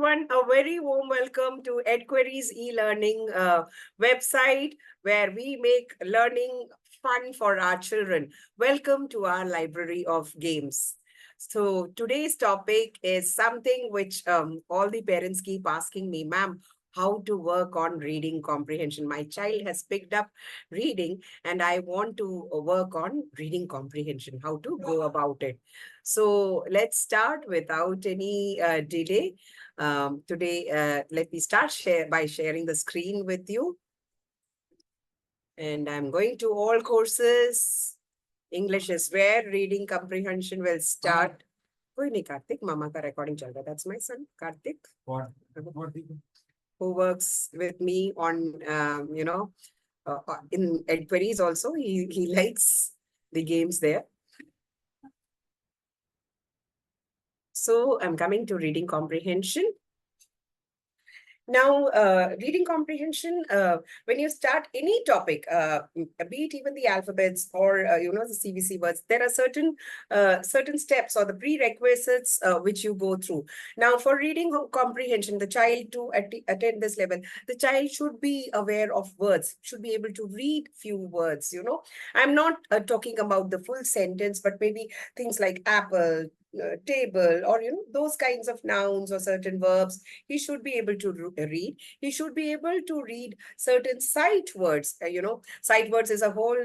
everyone. A very warm welcome to EdQuery's e-learning website where we make learning fun for our children. Welcome to our library of games. So today's topic is something which all the parents keep asking me, ma'am, how to work on reading comprehension. My child has picked up reading and I want to work on reading comprehension, how to go about it. So let's start without any delay. Today, let me start by sharing the screen with you. And I'm going to all courses. English is where reading comprehension will start. कोई नहीं कार्तिक, मामा का recording चल रहा है. That's my son, Karthik. What? Who works with me on, in EdQueries also. He likes the games there. So I'm coming to reading comprehension. Now, reading comprehension, when you start any topic, be it even the alphabets or, the CBC words, there are certain steps or the prerequisites which you go through. Now, for reading comprehension, the child to attend this level, the child should be aware of words, should be able to read few words, I'm not talking about the full sentence, but maybe things like apple, table, or those kinds of nouns or certain verbs he should be able to read. He should be able to read certain sight words. Sight words is a whole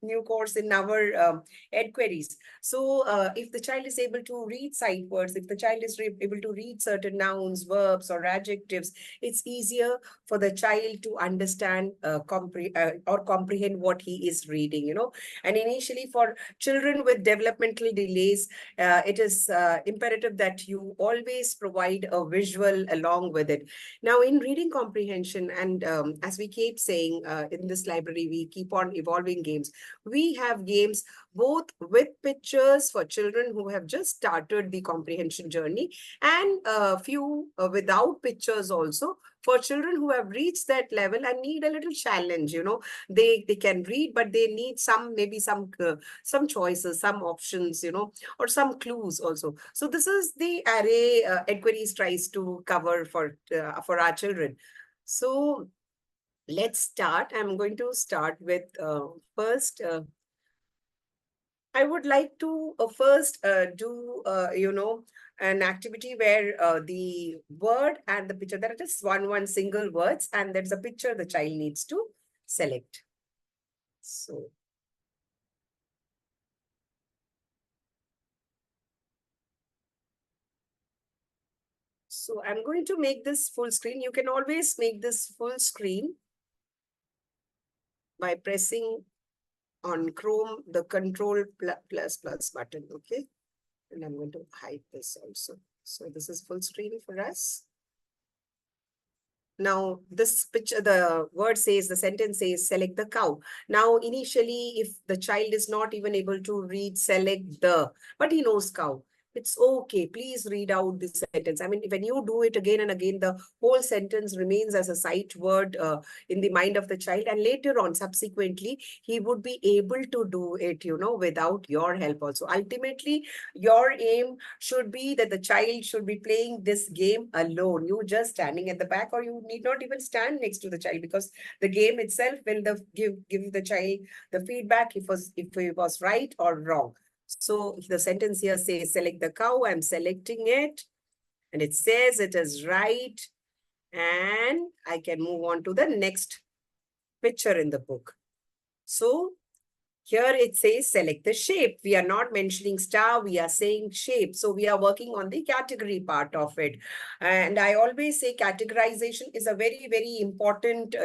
new course in our EdQueries. So if the child is able to read sight words, if the child is able to read certain nouns, verbs, or adjectives, it's easier for the child to understand or comprehend what he is reading. And initially, for children with developmental delays, it is imperative that you always provide a visual along with it. Now, in reading comprehension, and as we keep saying in this library, we keep on evolving games. We have games both with pictures for children who have just started the comprehension journey, and a few without pictures also for children who have reached that level and need a little challenge. They can read, but they need some choices, some options, or some clues also. So this is the array EdQueries tries to cover for our children. So let's start. I'm going to start with first. I would like to first do, an activity where the word and the picture, there are just one single words, and there's a picture the child needs to select. So I'm going to make this full screen. You can always make this full screen by pressing on Chrome the Control plus button, okay? And I'm going to hide this also. So this is full screen for us. Now, this picture, the word says, the sentence says, select the cow. Now, initially, if the child is not even able to read, select the, but he knows cow. It's okay. Please read out this sentence. I mean, when you do it again and again, the whole sentence remains as a sight word in the mind of the child. And later on, subsequently, he would be able to do it, without your help also. Ultimately, your aim should be that the child should be playing this game alone. You just standing at the back, or you need not even stand next to the child, because the game itself will give the child the feedback if it was right or wrong. So the sentence here says, select the cow. I'm selecting it. And it says it is right. And I can move on to the next picture in the book. So here it says select the shape. We are not mentioning star, we are saying shape. So we are working on the category part of it. And I always say categorization is a very, very important,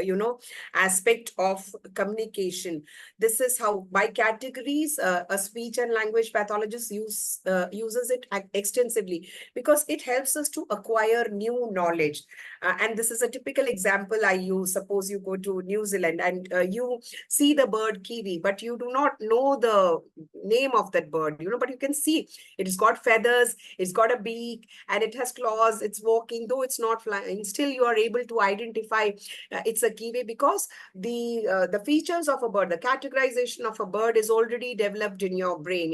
aspect of communication. This is how, by categories, a speech and language pathologist uses it extensively, because it helps us to acquire new knowledge. And this is a typical example I use. Suppose you go to New Zealand and you see the bird kiwi, but you do do not know the name of that bird, but you can see it has got feathers, it's got a beak, and it has claws, it's walking, though it's not flying. Still, you are able to identify it's a kiwi because the features of a bird, the categorization of a bird is already developed in your brain.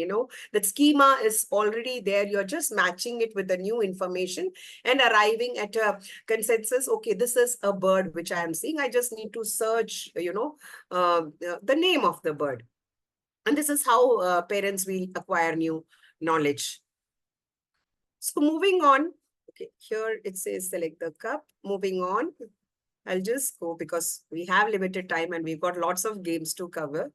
That schema is already there. You're just matching it with the new information and arriving at a consensus. Okay, this is a bird which I am seeing. I just need to search, the name of the bird. And this is how parents will acquire new knowledge. So moving on, okay, here it says select the cup. Moving on, I'll just go because we have limited time and we've got lots of games to cover.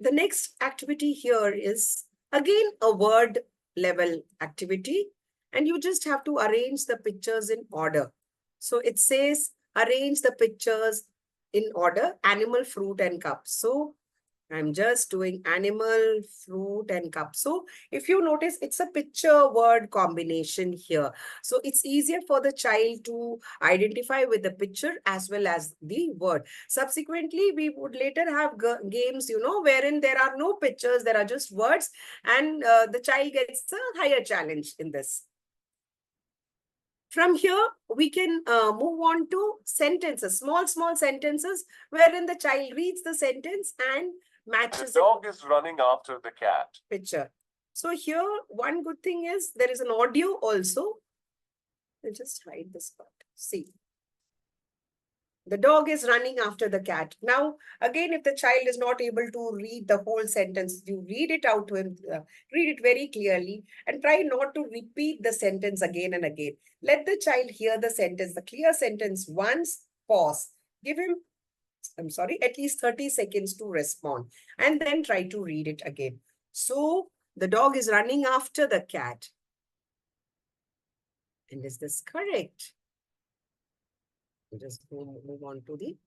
The next activity here is again a word level activity, and you just have to arrange the pictures in order. So it says arrange the pictures in order, animal, fruit, and cup. So I'm just doing animal, fruit, and cup. So if you notice, it's a picture word combination here. So it's easier for the child to identify with the picture as well as the word. Subsequently, we would later have games, wherein there are no pictures, there are just words, and the child gets a higher challenge in this. From here, we can move on to sentences, small sentences, wherein the child reads the sentence and matches. The dog is running after the cat. Picture. So here, one good thing is there is an audio also. I'll just hide this part. See. The dog is running after the cat. Now, again, if the child is not able to read the whole sentence, you read it out to him, read it very clearly, and try not to repeat the sentence again and again. Let the child hear the sentence, the clear sentence once, pause. Give him, at least 30 seconds to respond, and then try to read it again. So, the dog is running after the cat. And is this correct? Just move on to the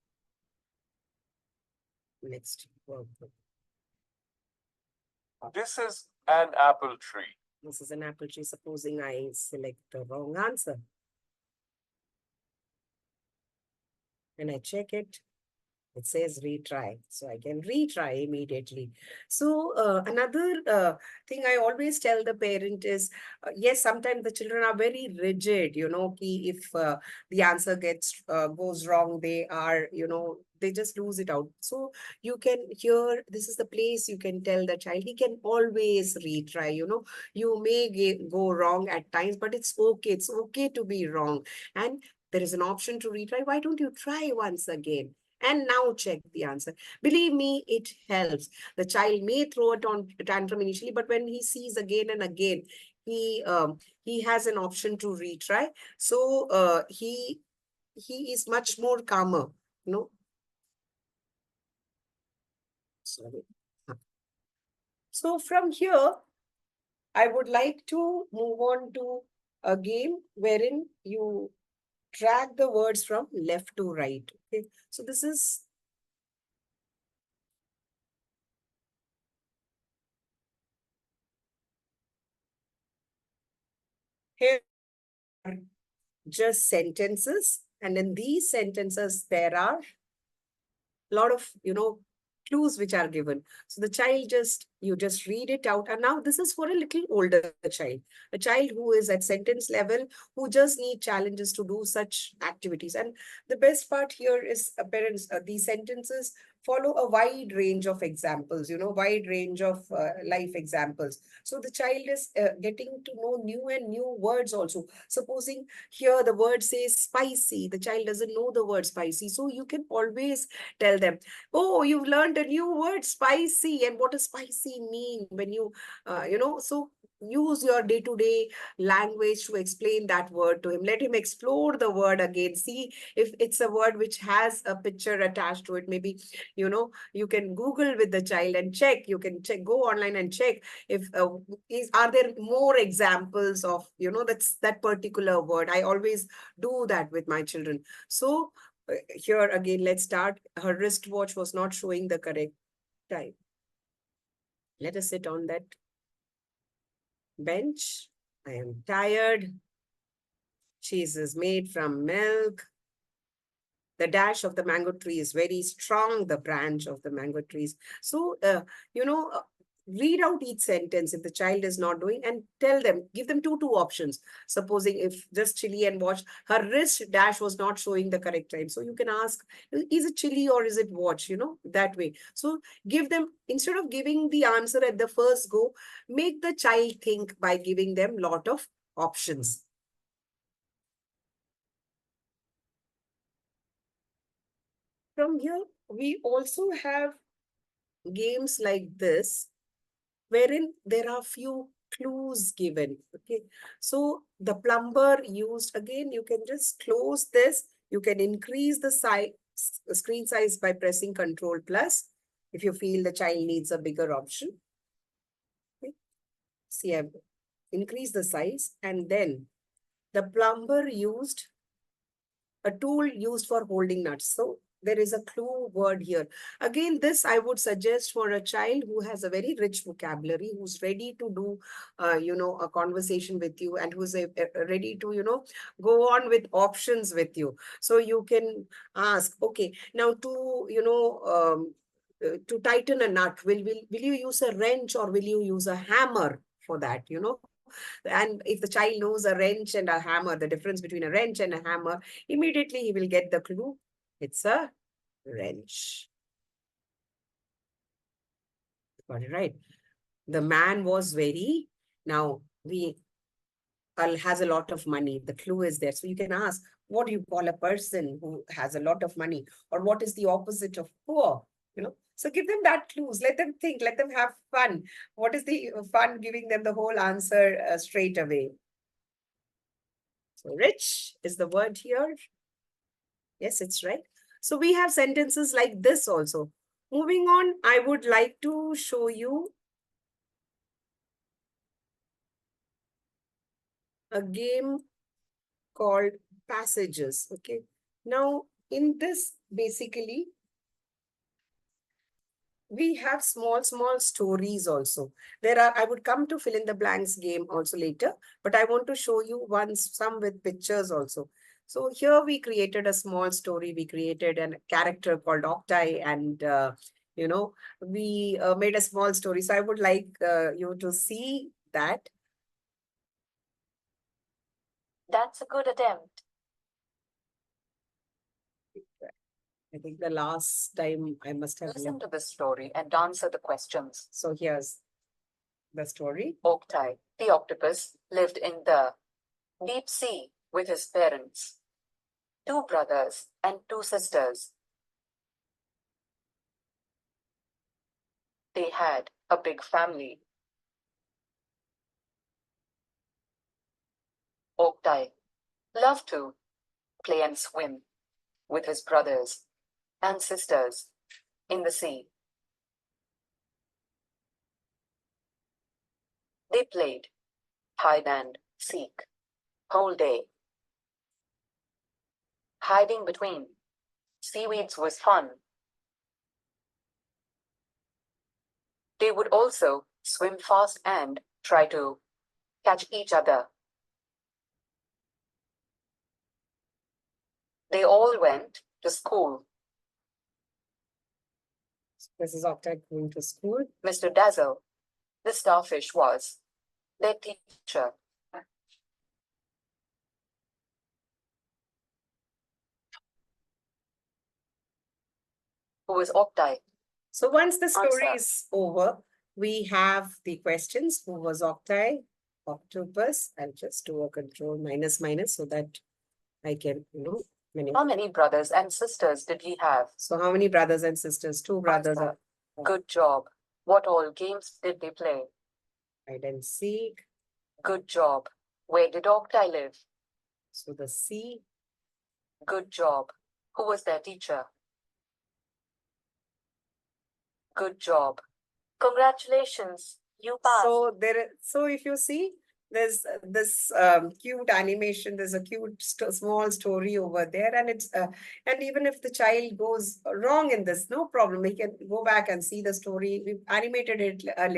next workbook. This is an apple tree. This is an apple tree. Supposing I select the wrong answer. And I check it. It says retry. So I can retry immediately. So another thing I always tell the parent is, yes, sometimes the children are very rigid, if the answer goes wrong, they are, they just lose it out. So you can here, this is the place you can tell the child, he can always retry, you may go wrong at times, but it's okay. It's okay to be wrong. And there is an option to retry. Why don't you try once again? And now check the answer. Believe me, it helps. The child may throw a tantrum initially, but when he sees again and again, he has an option to retry. So he is much more calmer. Sorry. So from here, I would like to move on to a game wherein you track the words from left to right. Okay, so this is here are just sentences, and in these sentences there are a lot of clues which are given. So the child you just read it out. And now this is for a little older child, a child who is at sentence level, who just need challenges to do such activities. And the best part here is parents, these sentences follow a wide range of examples, wide range of life examples. So the child is getting to know new and new words also. Supposing here the word says spicy, the child doesn't know the word spicy. So you can always tell them, oh, you've learned a new word, spicy. And what does spicy mean? When so use your day-to-day language to explain that word to him. Let him explore the word again. See if it's a word which has a picture attached to it. Maybe, you can Google with the child and check. You can check, go online and check if are there more examples of, that particular word. I always do that with my children. So here again, let's start. Her wristwatch was not showing the correct time. Let us sit on that bench. I am tired. Cheese is made from milk. The dash of the mango tree is very strong, the branch of the mango trees. So, read out each sentence if the child is not doing and tell them, give them two options. Supposing if just chili and watch, her wrist dash was not showing the correct time. So you can ask, is it chili or is it watch, that way. So give them, instead of giving the answer at the first go, make the child think by giving them lot of options. From here, we also have games like this, wherein there are few clues given. Okay, so the plumber used, again, you can just close this. You can increase the size, screen size by pressing Control Plus if you feel the child needs a bigger option. Okay. See, I've increased the size, and then the plumber used a tool used for holding nuts. So there is a clue word here. Again, this I would suggest for a child who has a very rich vocabulary, who's ready to do, a conversation with you, and who's ready to, go on with options with you. So you can ask, okay, now to tighten a nut, will you use a wrench or will you use a hammer for that, And if the child knows a wrench and a hammer, the difference between a wrench and a hammer, immediately he will get the clue. It's a wrench. Got it right. The man was very, now we has a lot of money. The clue is there. So you can ask, what do you call a person who has a lot of money? Or what is the opposite of poor? So give them that clues. Let them think. Let them have fun. What is the fun giving them the whole answer straight away? So rich is the word here. Yes, it's right. So we have sentences like this also. Moving on, I would like to show you a game called Passages. Okay. Now, in this, basically, we have small stories also. I would come to fill in the blanks game also later, but I want to show you some with pictures also. So here we created a small story. We created a character called Octai, and we made a small story. So I would like you to see that. That's a good attempt. I think the last time I must have Listen to the story and answer the questions. So here's the story. Octai, the octopus, lived in the deep sea with his parents, 2 brothers and 2 sisters. They had a big family. Octai loved to play and swim with his brothers and sisters in the sea. They played hide and seek whole day. Hiding between seaweeds was fun. They would also swim fast and try to catch each other. They all went to school. This is Octai going to school. Mr. Dazzle, the starfish, was their teacher. Who was Octai? So once the story Answer. is over, we have the questions. Who was Octai? Octopus. I'll just do a control minus so that I can, How many brothers and sisters did he have? So how many brothers and sisters? 2 brothers. Answer. Good job. What all games did they play? Hide and seek. Good job. Where did Octai live? So the sea. Good job. Who was their teacher? Good job. Congratulations, you passed. So if you see, there's this cute animation, there's a cute small story over there, and it's and even if the child goes wrong in this, no problem, we can go back and see the story. We've animated it a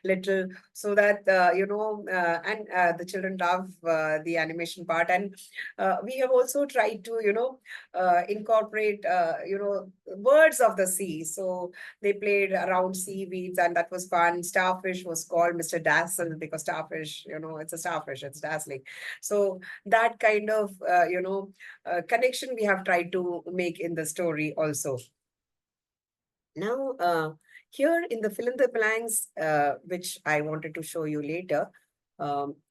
little so that and the children love the animation part. And we have also tried to incorporate words of the sea. So they played around seaweeds, and that was fun. Starfish was called Mr. Dazzle because starfish, it's a starfish, it's dazzling. So that kind of, connection we have tried to make in the story also. Now, here in the fill in the blanks, which I wanted to show you later,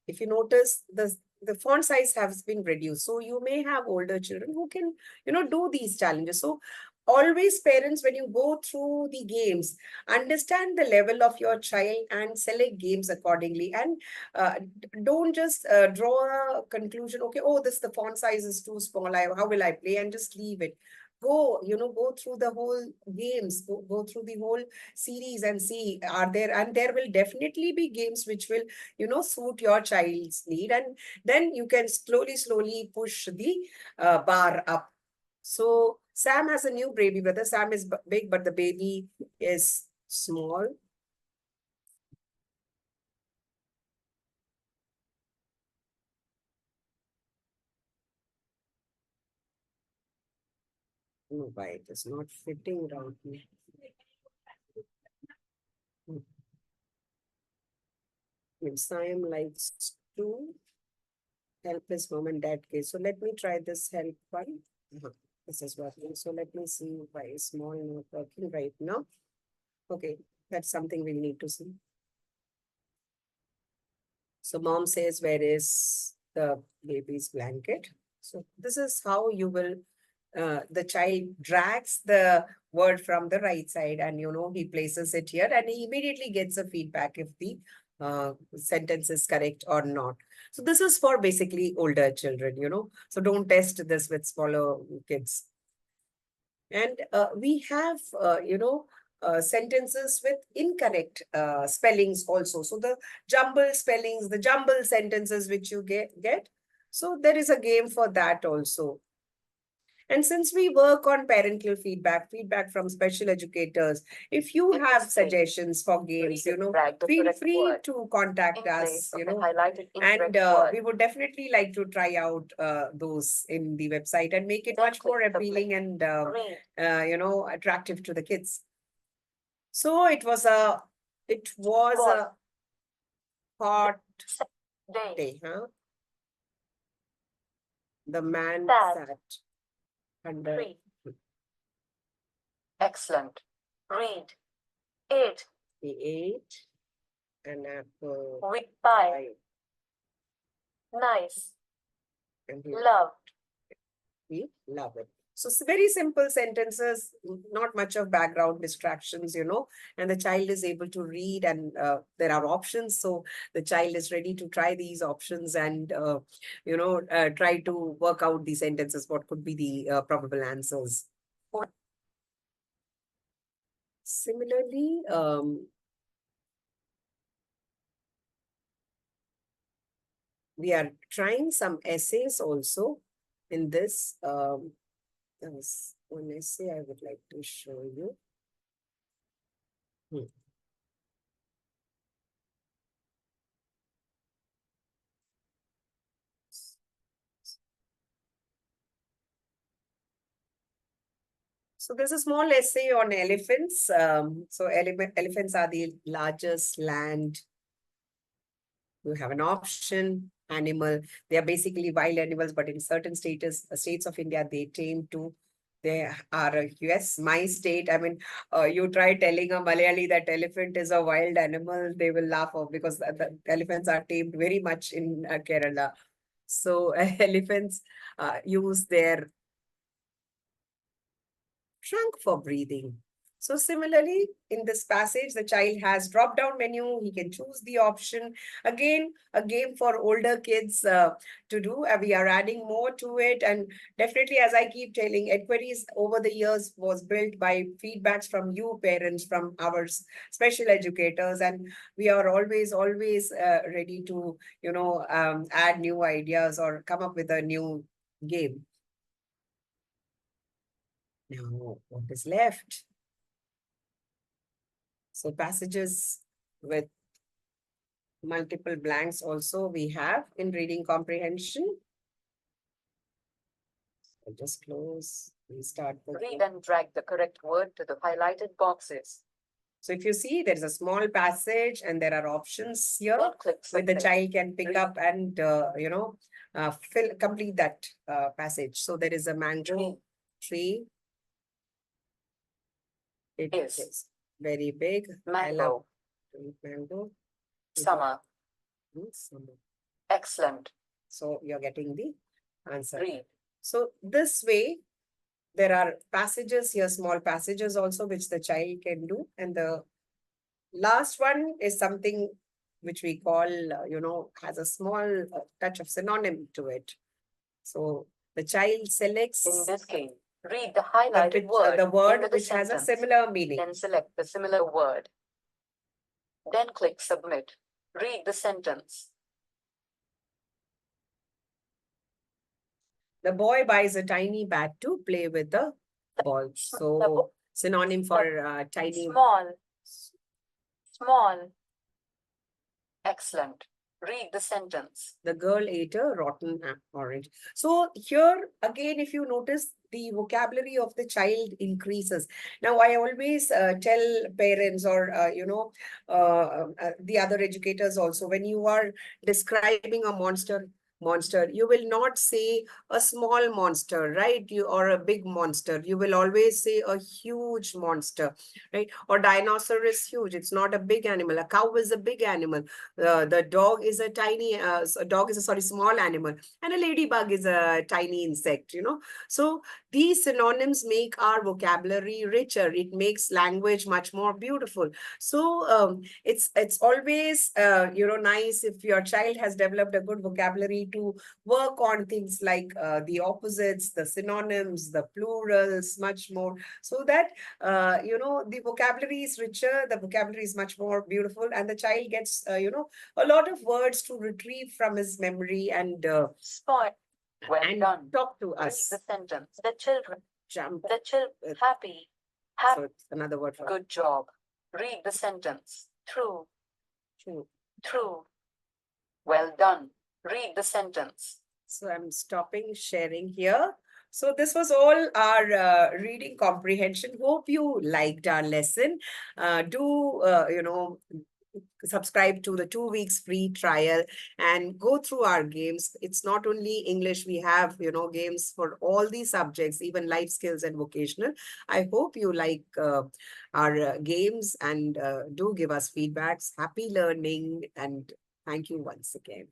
if you notice, the font size has been reduced. So you may have older children who can, do these challenges. So always parents, when you go through the games, understand the level of your child and select games accordingly. And don't just draw a conclusion, okay, oh, the font size is too small, how will I play, and just leave it. Go through the whole games, go through the whole series and see, are there, and there will definitely be games which will, suit your child's need. And then you can slowly push the bar up. So Sam has a new baby brother. Sam is big, but the baby is small. No, why it is not fitting around me. Sam likes to help his mom and dad case. So let me try this help one. This is working. So let me see why is small not working right now. Okay, that's something we need to see. So mom says, where is the baby's blanket? So this is how you will, the child drags the word from the right side, and he places it here, and he immediately gets a feedback if the sentence is correct or not. So this is for basically older children, so don't test this with smaller kids. And we have, sentences with incorrect spellings also. So the jumble spellings, the jumble sentences which you get. So there is a game for that also. And since we work on parental feedback from special educators, if you In have this game, suggestions for games, drag the feel correct free word to contact in us, place of the highlighted and incorrect word. we would definitely like to try out those in the website and make it Then much more click the appealing and, Read. attractive to the kids. So it was a hot Day. day, huh? The man Sad. sat under. Tree. Excellent. Read. Ate. He ate an apple With pie. pie, Nice. and Loved. we love it. So it's very simple sentences, not much of background distractions, and the child is able to read, and there are options. So the child is ready to try these options and, try to work out the sentences, what could be the probable answers. Similarly, we are trying some essays also in this. There was one essay I would like to show you. So there's a small essay on elephants. So elephants are the largest land. You have an option animal. They are basically wild animals, but in certain states of India, they tame to. They are, yes, my state. I mean, you try telling a Malayali that elephant is a wild animal, they will laugh off because the elephants are tamed very much in Kerala. So elephants use their trunk for breathing. So similarly, in this passage, the child has drop-down menu. He can choose the option. Again, a game for older kids to do. We are adding more to it. And definitely, as I keep telling, EdQueries over the years was built by feedbacks from you parents, from our special educators. And we are always ready to, add new ideas or come up with a new game. Now, what is left? So passages with multiple blanks also we have in reading comprehension. I'll just close, restart the Read game. and drag the correct word to the highlighted boxes. So if you see, there is a small passage and there are options here Then click where the submit. child can pick up and, complete that passage. So there is a mango tree. It Is. is very big. I love mango. Summer. Summer. Excellent. So you're getting the answer. Read. So this way, there are passages here, small passages also, which the child can do. And the last one is something which we call, has a small touch of synonym to it. So the child selects In this game, read the highlighted word. the word into the which has a sentence. similar meaning. Then select the similar word. Then click submit. Read the sentence. The boy buys a tiny bat to play with the ball. So synonym for tiny. Small. Small. Excellent. Read the sentence. The girl ate a rotten orange. So here again, if you notice, the vocabulary of the child increases. Now, I always tell parents or, the other educators also, when you are describing a monster, you will not say a small monster, right? Or a big monster. You will always say a huge monster, right? Or dinosaur is huge. It's not a big animal. A cow is a big animal. The dog is a tiny, small animal, and a ladybug is a tiny insect, So these synonyms make our vocabulary richer. It makes language much more beautiful. So it's always, nice if your child has developed a good vocabulary to work on things like the opposites, the synonyms, the plurals, much more, so that, the vocabulary is richer, the vocabulary is much more beautiful, and the child gets, a lot of words to retrieve from his memory and Spot. Well and done. talk to Read us. the sentence. The children. Jump. The children. Happy. So it's another word for Good job. Read the sentence. True. true. True. Well done. Read the sentence. So I'm stopping sharing here. So this was all our reading comprehension. Hope you liked our lesson. Subscribe to the 2 weeks free trial and go through our games. It's not only English, we have, games for all these subjects, even life skills and vocational. I hope you like our games and do give us feedbacks. Happy learning and thank you once again.